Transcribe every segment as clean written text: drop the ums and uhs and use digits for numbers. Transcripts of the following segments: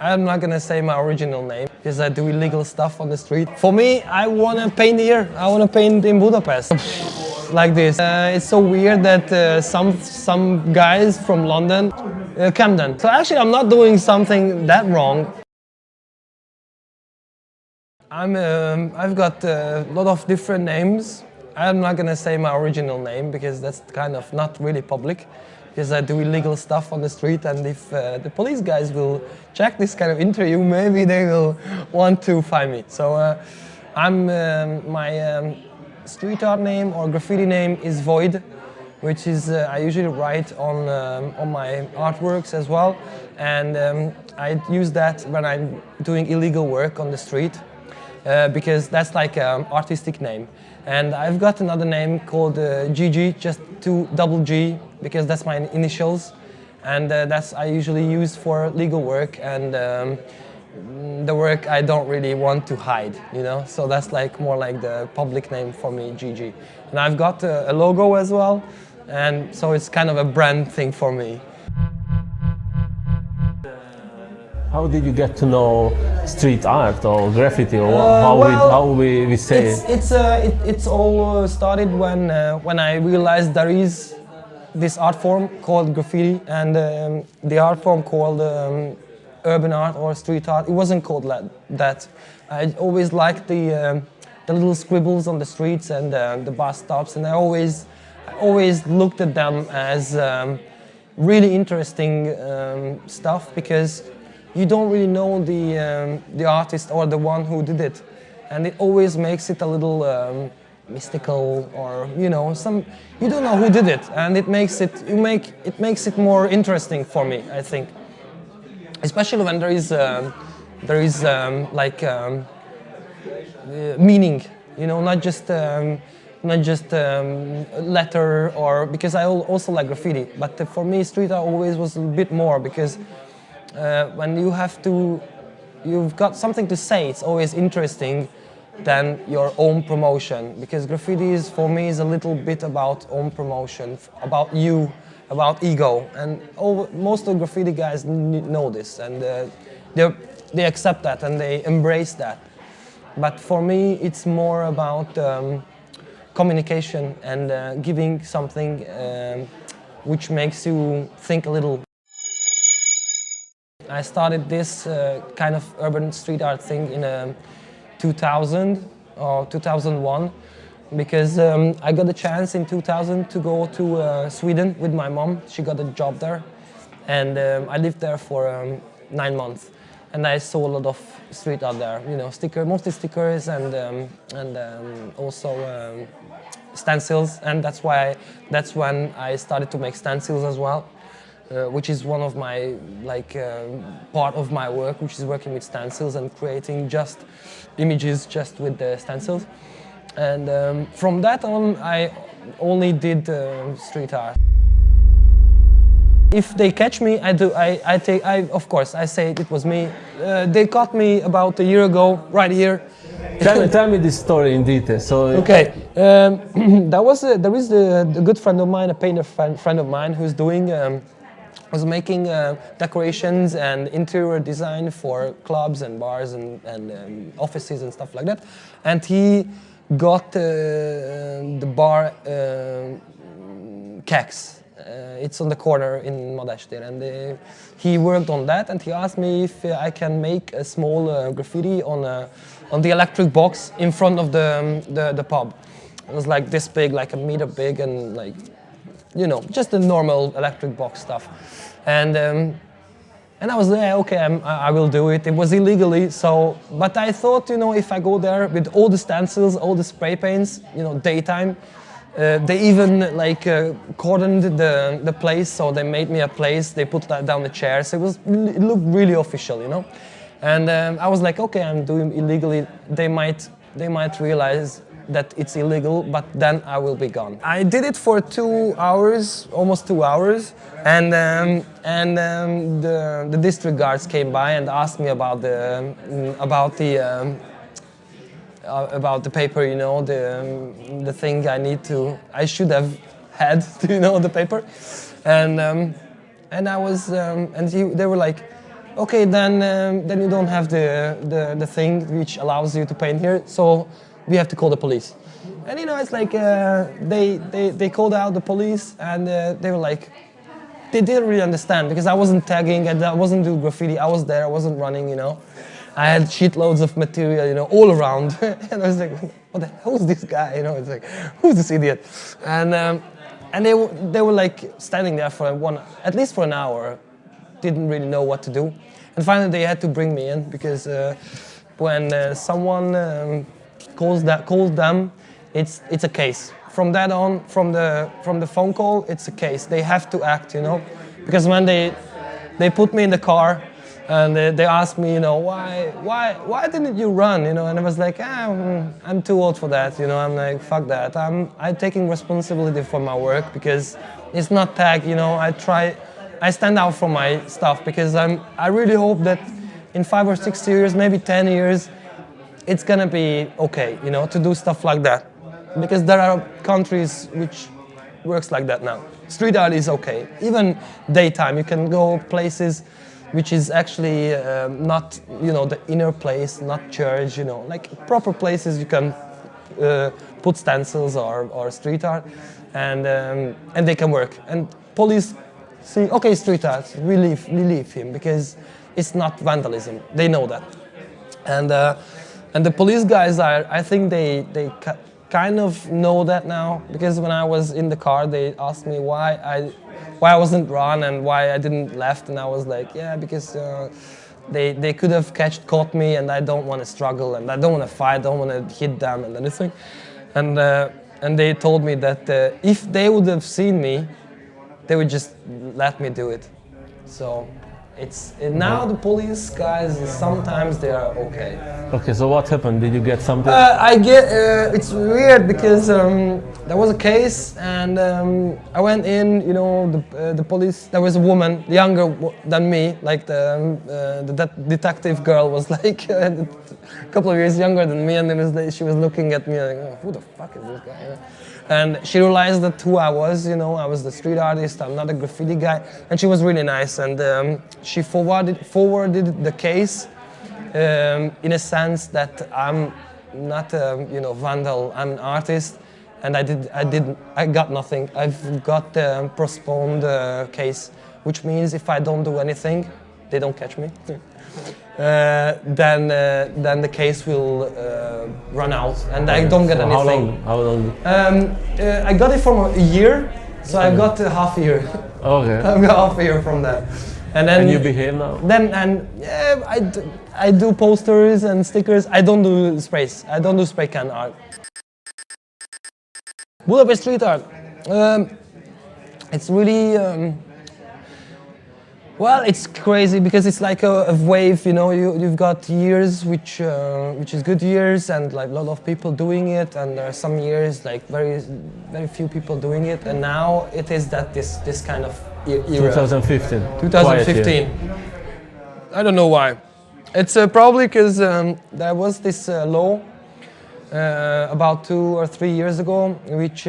I'm not gonna say my original name because I do illegal stuff on the street. For me, I wanna paint here. I wanna paint in Budapest. Like this. It's so weird that some guys from London, Camden. So actually, I'm not doing something that wrong. I've got a lot of different names. I'm not gonna say my original name because that's kind of not really public, because I do illegal stuff on the street, and if the police guys will check this kind of interview, maybe they will want to find me. So my street art name or graffiti name is Void, which is I usually write on my artworks as well, and I use that when I'm doing illegal work on the street. Because that's like an artistic name. And I've got another name called GG, just double G, because that's my initials. And that's I usually use for legal work and the work I don't really want to hide, you know? So that's like more like the public name for me, GG. And I've got a logo as well, and so it's kind of a brand thing for me. How did you get to know street art or graffiti, or how we say it? It's all started when I realized there is this art form called graffiti, and the art form called urban art or street art. It wasn't called that. I always liked the little scribbles on the streets and the bus stops, and I always looked at them as really interesting stuff, because you don't really know the artist or the one who did it, and it always makes it a little mystical, or you know, you don't know who did it, and it makes it more interesting for me, I think, especially when there is like meaning, you know, not just letter, or because I also like graffiti, but for me street art always was a bit more, because when you've got something to say, it's always interesting than your own promotion, because graffiti is, for me, is a little bit about own promotion, about you, about ego, and most of the graffiti guys know this, and they accept that and they embrace that. But for me, it's more about communication and giving something which makes you think a little. I started this kind of urban street art thing in 2000 or 2001, because I got a chance in 2000 to go to Sweden with my mom. She got a job there, and I lived there for 9 months, and I saw a lot of street art there. You know, mostly stickers, and also stencils, and that's when I started to make stencils as well. Which is one of my part of my work, which is working with stencils and creating just images just with the stencils. And from that on, I only did street art. If they catch me, of course I say it was me. They caught me about a year ago, right here. Tell me this story in detail. So okay, there is a good friend of mine, a painter friend of mine, who's doing. Was making decorations and interior design for clubs and bars and offices and stuff like that. And he got the bar Kex. It's on the corner in Modestir, and he worked on that, and he asked me if I can make a small graffiti on the electric box in front of the pub. It was like this big, like a meter big, and like, you know, just the normal electric box stuff. And I was there, okay, I will do it. It was illegally, so, but I thought, you know, if I go there with all the stencils, all the spray paints, you know, daytime, they even like cordoned the place, so they made me a place, they put down the chairs, it looked really official, you know. And I was like, okay, I'm doing illegally, they might realize that it's illegal, but then I will be gone. I did it for 2 hours, almost 2 hours, and the district guards came by and asked me about the paper, you know, the thing I should have had, you know, the paper, and I was, they were like, okay, then you don't have the thing which allows you to paint here, so we have to call the police. And you know, it's like they called out the police, and they were like, they didn't really understand because I wasn't tagging and I wasn't doing graffiti. I was there, I wasn't running, you know. I had shitloads of material, you know, all around, and I was like, what the hell is this guy? You know, it's like, who's this idiot? And they were like standing there for at least for an hour, didn't really know what to do, and finally they had to bring me in because when someone calls them, it's a case. From that on, from the phone call, it's a case. They have to act, you know, because when they put me in the car and they asked me, you know, why didn't you run, you know, and I was like, I'm too old for that, you know. I'm like, fuck that. I'm taking responsibility for my work because it's not tag, you know. I stand out for my stuff because I really hope that in 5 or 6 years, maybe 10 years, it's gonna be okay, you know, to do stuff like that. Because there are countries which works like that now. Street art is okay. Even daytime, you can go places which is actually not, you know, the inner place, not church, you know, like proper places you can put stencils or street art, and they can work. And police see, okay, street art, we leave him because it's not vandalism. They know that, and the police guys I think they kind of know that now, because when I was in the car, they asked me why I wasn't run and why I didn't left, and I was like, yeah, because they could have caught me, and I don't want to struggle, and I don't want to fight, I don't want to hit them and anything, and they told me that if they would have seen me, they would just let me do it. So it's now the police guys sometimes they are okay. Okay, so what happened? Did you get something? It's weird because there was a case, and I went in. You know, the police. There was a woman younger than me, like the detective girl was like a couple of years younger than me, and then she was looking at me like, oh, who the fuck is this guy? And she realized that who I was, you know, I was the street artist, I'm not a graffiti guy, and she was really nice, and she forwarded the case in a sense that I'm not a, you know, vandal, I'm an artist, and I got nothing. I've got the postponed case, which means if I don't do anything, they don't catch me. Then the case will run out, and I don't get anything. How long? I got it for a year, so I got half a year. Okay. I got half a year from that, and then. And you behave now? Then yeah, I do posters and stickers. I don't do sprays. I don't do spray can art. Budapest street art. It's really. Well, it's crazy because it's like a wave, you know. You've got years which is good years, and like a lot of people doing it, and there are some years like very few people doing it, and now it is that this kind of era. 2015. 2015. I don't know why. It's probably because there was this law about 2 or 3 years ago, which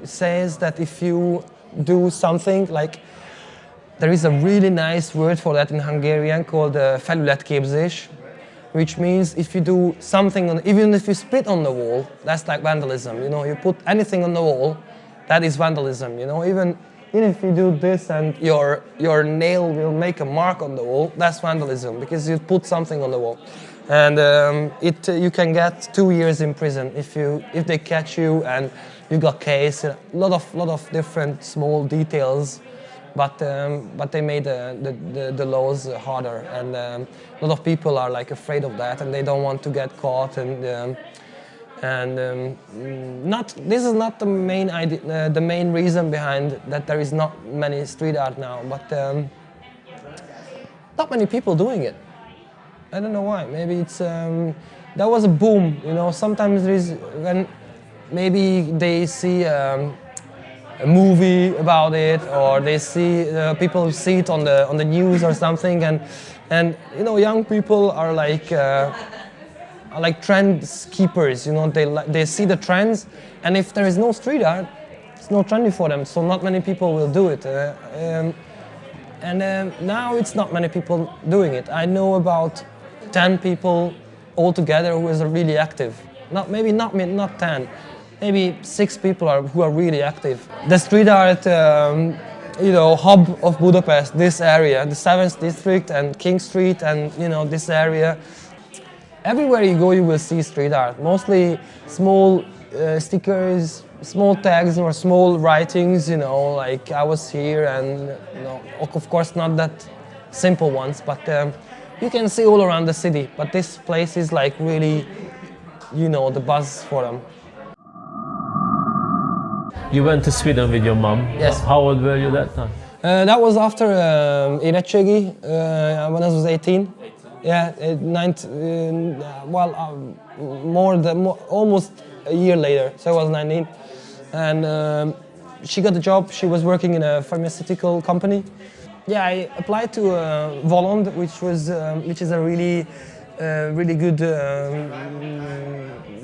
says that if you do something like. There is a really nice word for that in Hungarian called felületképzés, which means if you do something, even if you spit on the wall, that's like vandalism. You know, you put anything on the wall, that is vandalism. You know, even if you do this and your nail will make a mark on the wall, that's vandalism because you put something on the wall, and you can get 2 years in prison if they catch you and you got case. A lot of different small details. But they made the laws harder, and a lot of people are like afraid of that, and they don't want to get caught. This is not the main idea, the main reason behind that there is not many street art now, but not many people doing it. I don't know why. Maybe it's there was a boom. You know, sometimes there is when maybe they see. A movie about it, or they see people see it on the news or something, and you know, young people are like trend keepers. You know, they see the trends, and if there is no street art, it's no trendy for them. So not many people will do it. And now it's not many people doing it. I know about 10 people altogether who is really active. Maybe not 10, maybe 6 people who are really active. The street art, hub of Budapest, this area, the 7th district and King Street, and this area. Everywhere you go, you will see street art. Mostly small stickers, small tags or small writings. Like I was here, and of course not that simple ones, but you can see all around the city. But this place is like really, the buzz for them. You went to Sweden with your mom. Yes. How old were you that time? That was after érettségi, when I was 18. Yeah, almost a year later, so I was 19. And she got a job. She was working in a pharmaceutical company. Yeah, I applied to Volond, which is a really good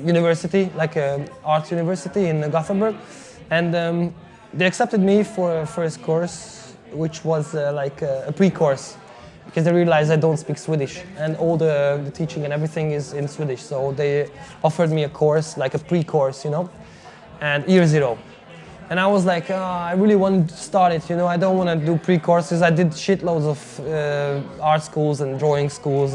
university, like an art university in Gothenburg. And they accepted me for a first course, which was like a pre-course, because they realized I don't speak Swedish, and all the teaching and everything is in Swedish. So they offered me a course, like a pre-course, and year 0. And I was like, I really want to start it, I don't want to do pre-courses. I did shitloads of art schools and drawing schools.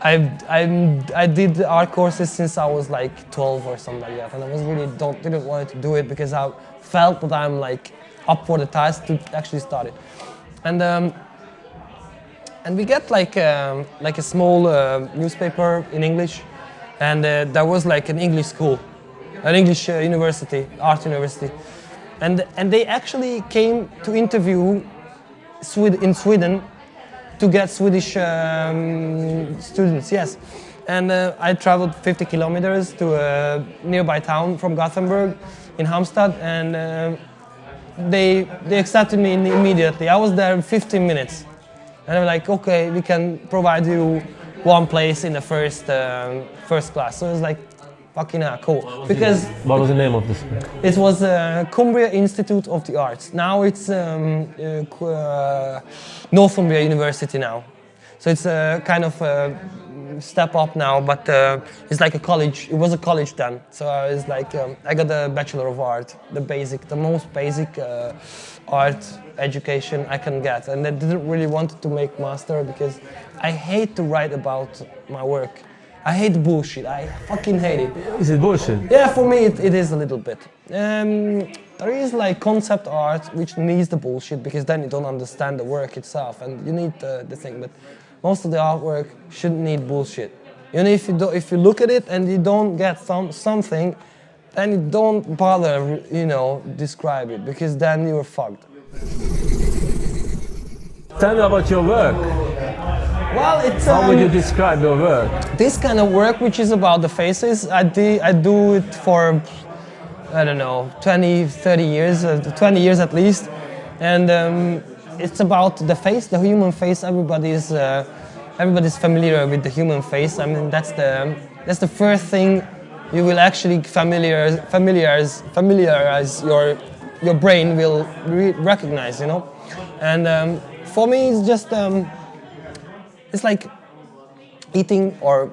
I did art courses since I was like 12 or something like that, and I was really didn't want to do it because I felt that I'm like up for the task to actually start it. And we get like a small newspaper in English, and there was like an English school, an English university, art university, and they actually came to interview in Sweden to get Swedish students, yes. And I traveled 50 kilometers to a nearby town from Gothenburg in Halmstad, and they accepted me immediately. I was there in 15 minutes. And they were like, okay, we can provide you one place in the first class. So it was like, fucking cool. Because what was the name of this? It was Cumbria Institute of the Arts. Now it's Northumbria University now. So it's a kind of a step up now, but it's like a college. It was a college then. So it's like I got a Bachelor of Art, the most basic art education I can get. And I didn't really want to make master because I hate to write about my work. I hate bullshit. I fucking hate it. Is it bullshit? Yeah, for me it is a little bit. There is like concept art which needs the bullshit because then you don't understand the work itself and you need the thing. But most of the artwork shouldn't need bullshit. If you look at it and you don't get something, then you don't bother, describe it because then you're fucked. Tell me about your work. Well, it's how would you describe your work? This kind of work, which is about the faces, I do it for, I don't know, 20, 30 years, 20 years at least, and it's about the face, the human face. Everybody's familiar with the human face. I mean, that's the first thing you will actually familiarize your brain will recognize, And for me, it's just. It's like eating or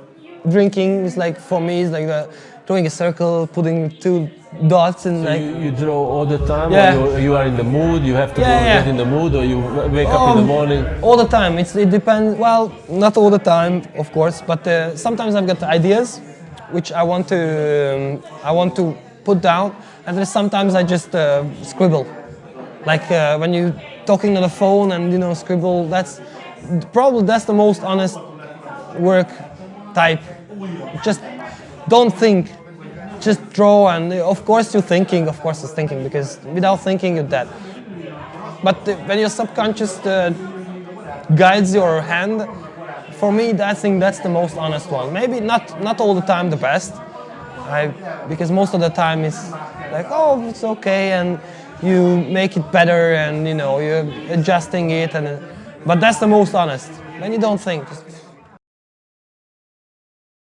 drinking. It's like for me, it's like drawing a circle, putting 2 dots, and so like you draw all the time. Yeah. Or you are in the mood. You have to get in the mood, or you wake up in the morning. All the time. It depends. Well, not all the time, of course, but sometimes I've got ideas, which I want to put down, and then sometimes I just scribble, like when you're talking on the phone and scribble. That's the most honest work type. Just don't think, just draw, and of course you're thinking, because without thinking you're dead. But when your subconscious guides your hand, for me I think that's the most honest one. Maybe not all the time the best, because most of the time it's like, oh, it's okay, and you make it better, and you're adjusting it, but that's the most honest. When you don't think, just